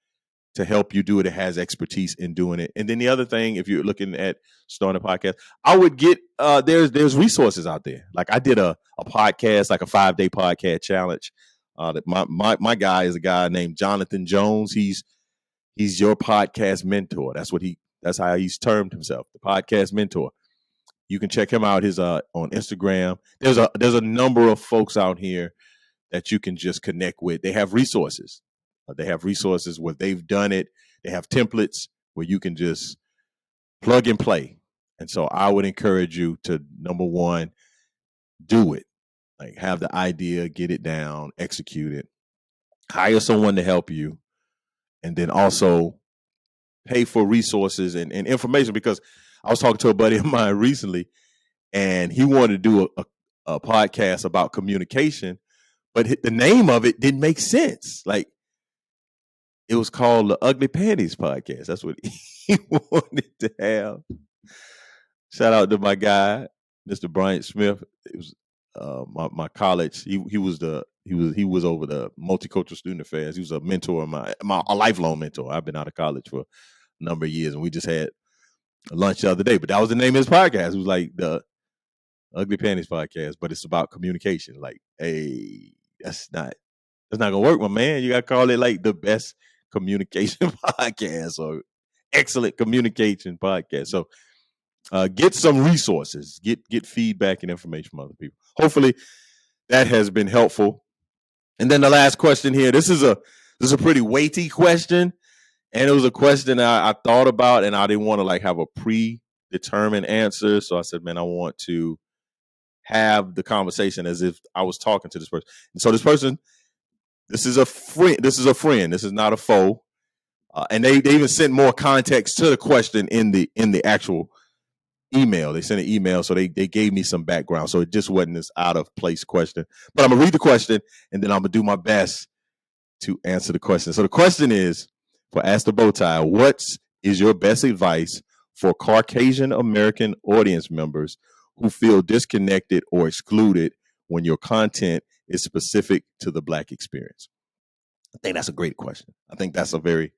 to help you do it that has expertise in doing it. And then the other thing, if you're looking at starting a podcast, I would get there's resources out there. Like I did a podcast, like a 5-day podcast challenge. That my guy is a guy named Jonathan Jones. He's your podcast mentor. That's how he's termed himself, the podcast mentor. You can check him out. His on Instagram. There's a number of folks out here that you can just connect with. They have resources. They have resources where they've done it. They have templates where you can just plug and play. And so I would encourage you to, number one, do it. Like have the idea, get it down, execute it, hire someone to help you, and then also pay for resources and information. Because I was talking to a buddy of mine recently, and he wanted to do a podcast about communication, but the name of it didn't make sense. Like, it was called the Ugly Panties Podcast. That's what he wanted to have. Shout out to my guy, Mr. Bryant Smith. It was my college. He was over the multicultural student affairs. He was a mentor of a lifelong mentor. I've been out of college for a number of years, and we just had lunch the other day. But that was the name of his podcast. It was like the Ugly Panties podcast, but it's about communication. Like, hey, that's not gonna work, my man. You gotta call it like the best communication podcast or excellent communication podcast. So get some resources, get feedback and information from other people. Hopefully that has been helpful. And then the last question here, this is a pretty weighty question. And it was a question I thought about, and I didn't want to like have a predetermined answer. So I said, man, I want to have the conversation as if I was talking to this person. And so this person, this is a friend. This is not a foe. And they even sent more context to the question in the actual email. They sent an email, so they gave me some background. So it just wasn't this out of place question. But I'm gonna read the question, and then I'm gonna do my best to answer the question. So the question is, for Ask the Bowtie, what is your best advice for Caucasian American audience members who feel disconnected or excluded when your content is specific to the Black experience? I think that's a great question. I think that's a very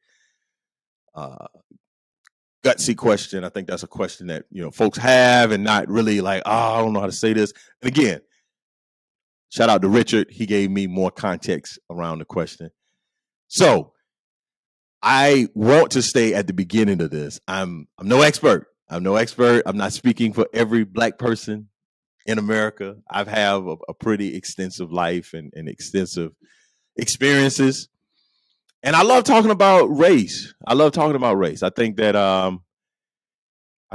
gutsy question. I think that's a question that folks have and not really like, I don't know how to say this. And again, shout out to Richard. He gave me more context around the question. So I want to stay at the beginning of this. I'm no expert. I'm not speaking for every Black person in America. I have a pretty extensive life and extensive experiences. And I love talking about race. I think that I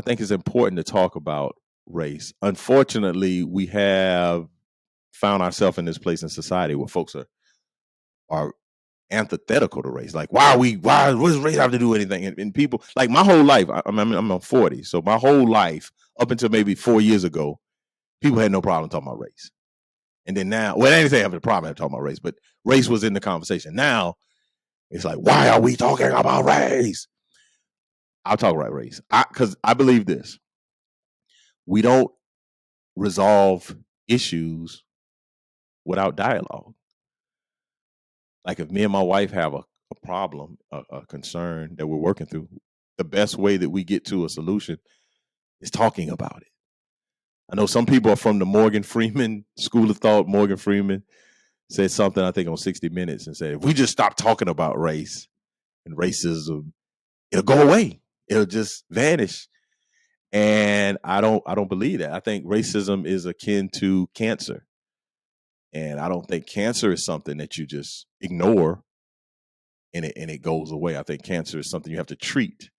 think it's important to talk about race. Unfortunately, we have found ourselves in this place in society where folks are antithetical to race. Like, what does race have to do with anything? And people, like my whole life, I'm 40. So my whole life, up until maybe 4 years ago, people had no problem talking about race. And then now, well, they didn't have a problem talking about race, but race was in the conversation. Now, it's like, why are we talking about race? I'll talk about race. Because I believe this. We don't resolve issues without dialogue. Like if me and my wife have a problem, a concern that we're working through, the best way that we get to a solution is talking about it. I know some people are from the Morgan Freeman school of thought. Morgan Freeman said something, I think, on 60 Minutes and said, if we just stop talking about race and racism, it'll go away. It'll just vanish. And I don't believe that. I think racism is akin to cancer. And I don't think cancer is something that you just ignore and it goes away. I think cancer is something you have to treat,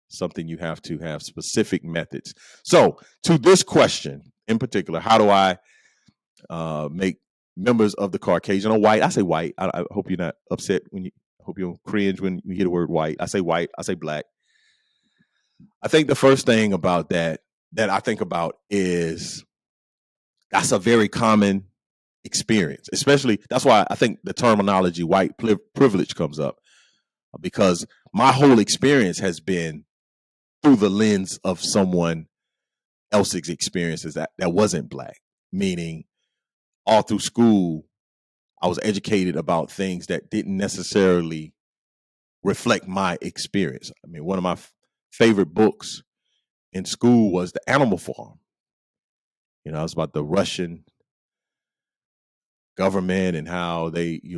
something you have to have specific methods. So to this question in particular, how do I make members of the Caucasian or white? I say white. I hope you're not upset I hope you don't cringe when you hear the word white. I say white. I say Black. I think the first thing about that I think about is that's a very common experience, especially that's why I think the terminology white privilege comes up, because my whole experience has been through the lens of someone else's experiences that wasn't Black, meaning all through school, I was educated about things that didn't necessarily reflect my experience. I mean, one of my favorite books in school was The Animal Farm. It was about the Russian government and how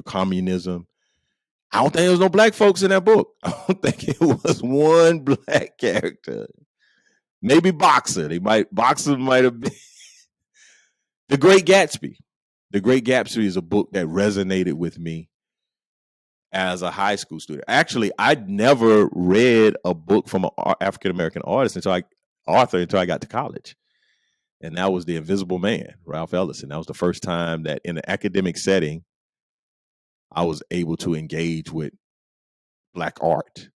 communism. I don't think there was no Black folks in that book. I don't think it was one Black character. Maybe Boxer. Boxer might have been. The Great Gatsby. The Great Gatsby is a book that resonated with me as a high school student. Actually, I'd never read a book from an African American artist until I got to college. And that was The Invisible Man, Ralph Ellison. That was the first time that in an academic setting, I was able to engage with Black art.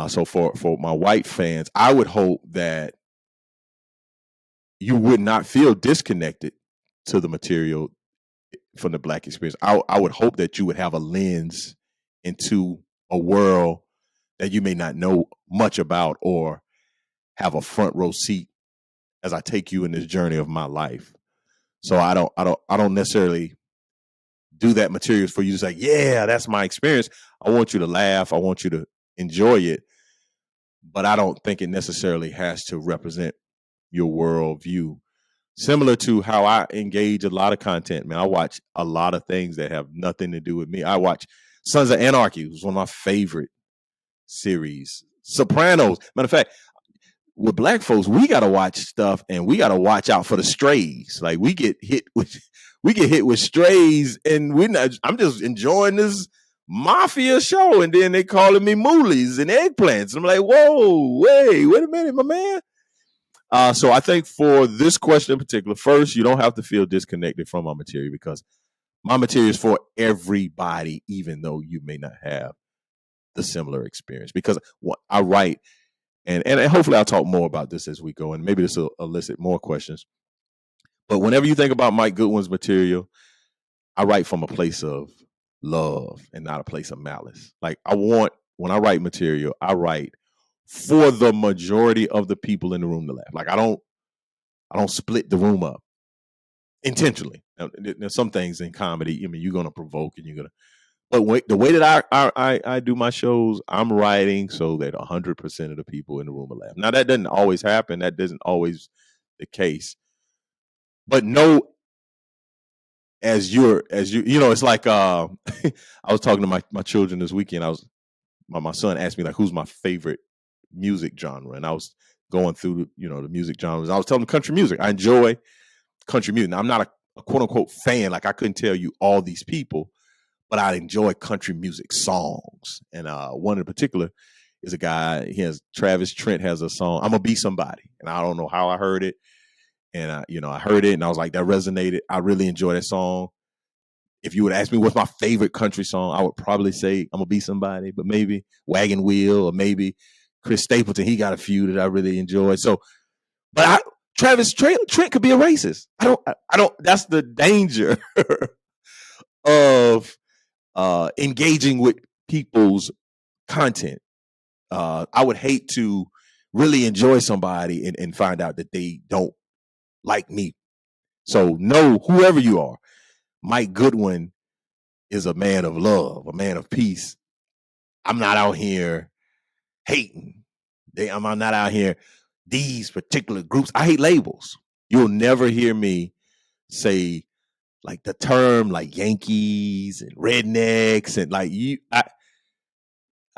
So for my white fans, I would hope that you would not feel disconnected to the material from the Black experience. I would hope that you would have a lens into a world that you may not know much about or have a front row seat as I take you in this journey of my life. So I don't necessarily do that materials for you to say, yeah, that's my experience. I want you to laugh. I want you to enjoy it, but I don't think it necessarily has to represent your worldview. Similar to how I engage a lot of content, man. I watch a lot of things that have nothing to do with me. I watch Sons of Anarchy, was one of my favorite series. Sopranos. Matter of fact, with black folks, we gotta watch stuff and we gotta watch out for the strays. Like we get hit with strays, and we're not. I'm just enjoying this mafia show, and then they calling me moolies and eggplants. I'm like, whoa, wait a minute, my man. So I think for this question in particular, first, you don't have to feel disconnected from my material because my material is for everybody, even though you may not have the similar experience. Because what I write, and hopefully I'll talk more about this as we go, and maybe this will elicit more questions. But whenever you think about Mike Goodwin's material, I write from a place of love and not a place of malice. Like when I write material, I write for the majority of the people in the room to laugh. Like I don't split the room up intentionally. Now, there's some things in comedy, I mean, you're gonna provoke and you're gonna. But the way that I do my shows, I'm writing so that 100% of the people in the room will laugh. Now that doesn't always happen. That isn't always the case. But no, as you it's like I was talking to my children this weekend. My son asked me like, who's my favorite music genre, and I was going through the music genres. I was telling them country music. I enjoy country music. Now, I'm not a quote unquote fan. Like I couldn't tell you all these people, but I enjoy country music songs. And one in particular is a guy. Travis Trent has a song, "I'm Gonna Be Somebody," and I don't know how I heard it. And I heard it, and I was like, that resonated. I really enjoy that song. If you would ask me what's my favorite country song, I would probably say "I'm Gonna Be Somebody," but maybe Wagon Wheel, or maybe Chris Stapleton. He got a few that I really enjoy. So, but Travis Trent could be a racist. I don't. That's the danger of engaging with people's content. I would hate to really enjoy somebody and find out that they don't like me. So no, whoever you are, Mike Goodwin is a man of love, a man of peace. I'm not out here hating. I'm not out here these particular groups. I hate labels. You'll never hear me say like the term like Yankees and rednecks and like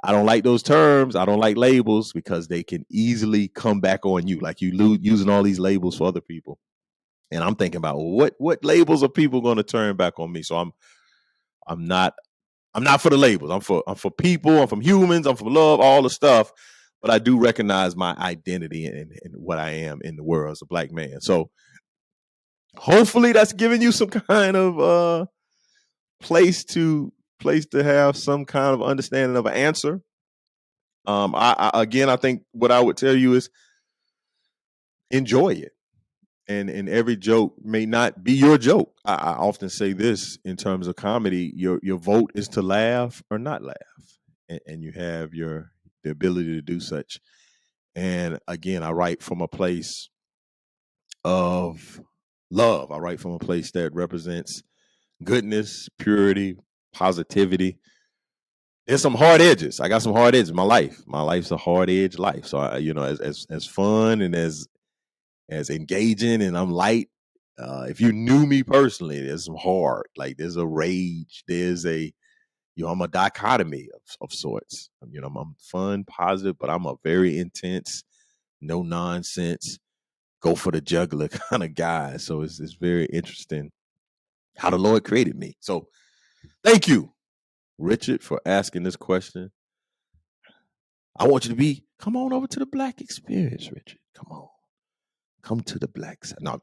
I don't like those terms. I don't like labels because they can easily come back on you. Like you using all these labels for other people. And I'm thinking about what labels are people going to turn back on me? So I'm not for the labels. I'm for people. I'm from humans. I'm from love, all the stuff. But I do recognize my identity and what I am in the world as a black man. So hopefully that's giving you some kind of place to have some kind of understanding of an answer. I think what I would tell you is enjoy it. And every joke may not be your joke. I often say this in terms of comedy: your vote is to laugh or not laugh, and you have the ability to do such. And again, I write from a place of love. I write from a place that represents goodness, purity, positivity. There's some hard edges. I got some hard edges in my life. My life's a hard edge life. So as fun and as engaging, and I'm light. If you knew me personally, there's some hard. Like there's a rage. There's I'm a dichotomy of sorts. I'm fun, positive, but I'm a very intense, no nonsense, go for the juggler kind of guy. So it's very interesting how the Lord created me. So thank you, Richard, for asking this question. I want you to come on over to the Black experience, Richard. Come to the Black side. No,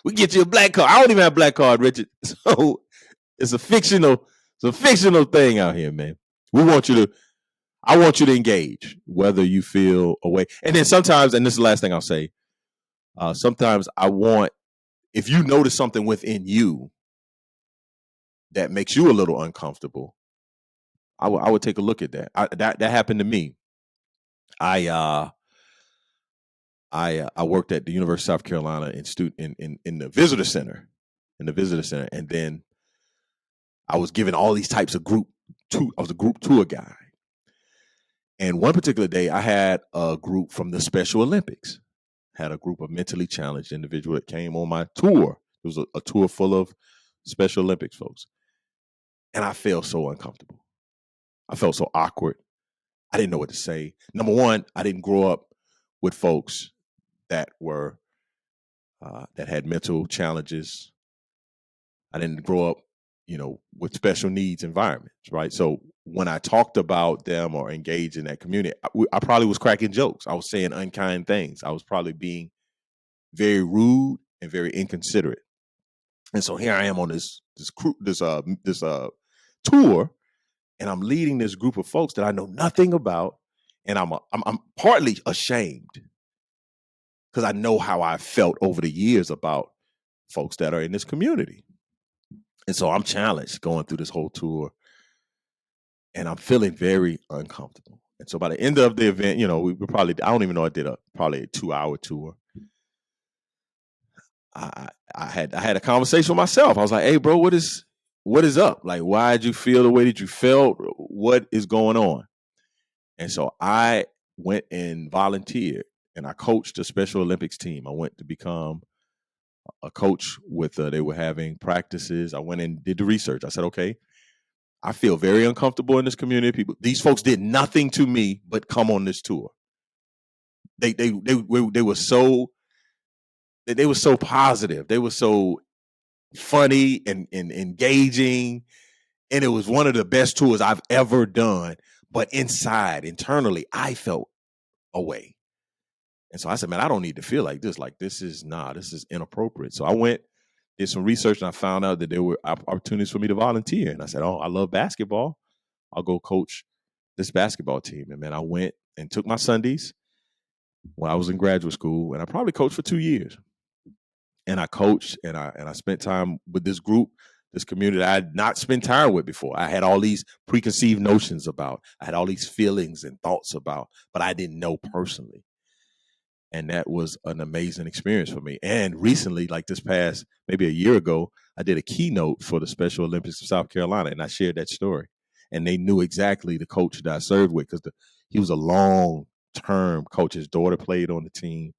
we get you a black card. I don't even have a black card, Richard. So it's a fictional thing out here, man. I want you to engage, whether you feel away. And then sometimes, and this is the last thing I'll say, sometimes if you notice something within you that makes you a little uncomfortable, I would take a look at that. That happened to me. I worked at the University of South Carolina in the visitor center, and then I was given all these types of I was a group tour guy. And one particular day, I had a group from the Special Olympics. Had a group of mentally challenged individuals that came on my tour. It was a tour full of Special Olympics folks. And I felt so uncomfortable. I felt so awkward. I didn't know what to say. Number one, I didn't grow up with folks that were that had mental challenges. I didn't grow up, with special needs environments, right? So when I talked about them or engaged in that community, I probably was cracking jokes. I was saying unkind things. I was probably being very rude and very inconsiderate. And so here I am on this tour, and I'm leading this group of folks that I know nothing about, and I'm partly ashamed because I know how I felt over the years about folks that are in this community. And so I'm challenged going through this whole tour, and I'm feeling very uncomfortable. And so by the end of the event, we probably, I don't even know, I did probably a 2-hour tour. I had a conversation with myself. I was like, "Hey, bro, what is up? Like, why did you feel the way that you felt? What is going on?" And so I went and volunteered, and I coached a Special Olympics team. I went to become a coach with. They were having practices. I went and did the research. I said, "Okay, I feel very uncomfortable in this community. These folks did nothing to me but come on this tour. They were so positive. They were so funny and engaging. And it was one of the best tours I've ever done. But internally, I felt away. And so I said, man, I don't need to feel like this. Like, this is inappropriate. So I went, did some research, and I found out that there were opportunities for me to volunteer. And I said, oh, I love basketball. I'll go coach this basketball team. And man, I went and took my Sundays when I was in graduate school, and I probably coached for 2 years. And I coached, and I spent time with this group, this community that I had not spent time with before. I had all these preconceived notions about. I had all these feelings and thoughts about, but I didn't know personally. And that was an amazing experience for me. And recently, like this past, maybe a year ago, I did a keynote for the Special Olympics of South Carolina, and I shared that story. And they knew exactly the coach that I served with, because he was a long-term coach. His daughter played on the team.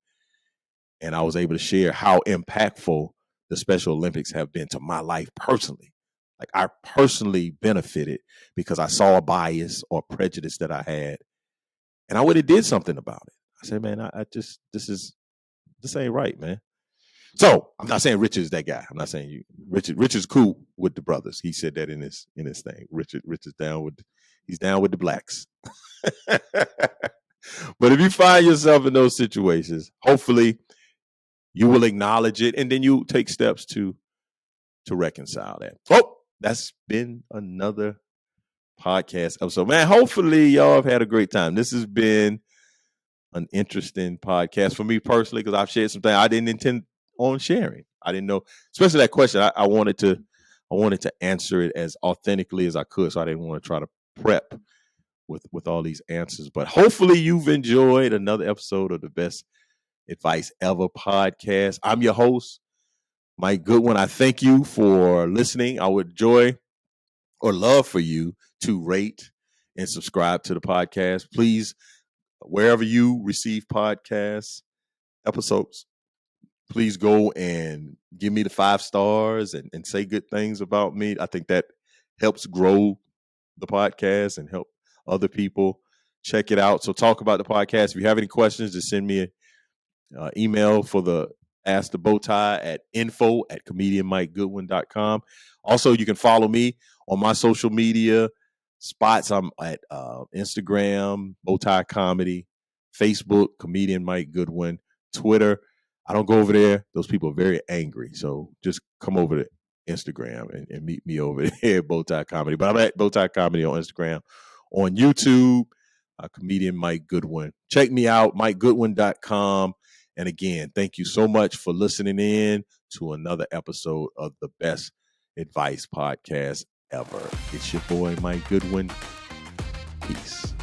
And I was able to share how impactful the Special Olympics have been to my life personally. Like, I personally benefited because I saw a bias or prejudice that I had, and I would have did something about it. I said, man, this ain't right, man. So I'm not saying Richard is that guy. I'm not saying you. Richard's cool with the brothers. He said that in his thing. Richard's he's down with the blacks. But if you find yourself in those situations, hopefully you will acknowledge it, and then you take steps to reconcile that. Oh, that's been another podcast episode. Man, hopefully y'all have had a great time. This has been an interesting podcast for me personally, because I've shared some things I didn't intend on sharing. I didn't know, especially that question. I wanted to answer it as authentically as I could, so I didn't want to try to prep with all these answers. But hopefully you've enjoyed another episode of the Best Advice Ever podcast. I'm your host, Mike Goodwin. I thank you for listening. I would enjoy or love for you to rate and subscribe to the podcast. Please, wherever you receive podcasts episodes, please go and give me the 5 stars and say good things about me. I think that helps grow the podcast and help other people check it out. So talk about the podcast. If you have any questions, just send me an email for the Ask the Bowtie at info@comedianmikegoodwin.com. Also, you can follow me on my social media spots. I'm at Instagram, Bowtie Comedy, Facebook, Comedian Mike Goodwin, Twitter. I don't go over there. Those people are very angry. So just come over to Instagram and meet me over there at Bowtie Comedy. But I'm at Bowtie Comedy on Instagram. On YouTube, Comedian Mike Goodwin. Check me out, MikeGoodwin.com. And again, thank you so much for listening in to another episode of the Best Advice Podcast Ever. It's your boy, Mike Goodwin. Peace.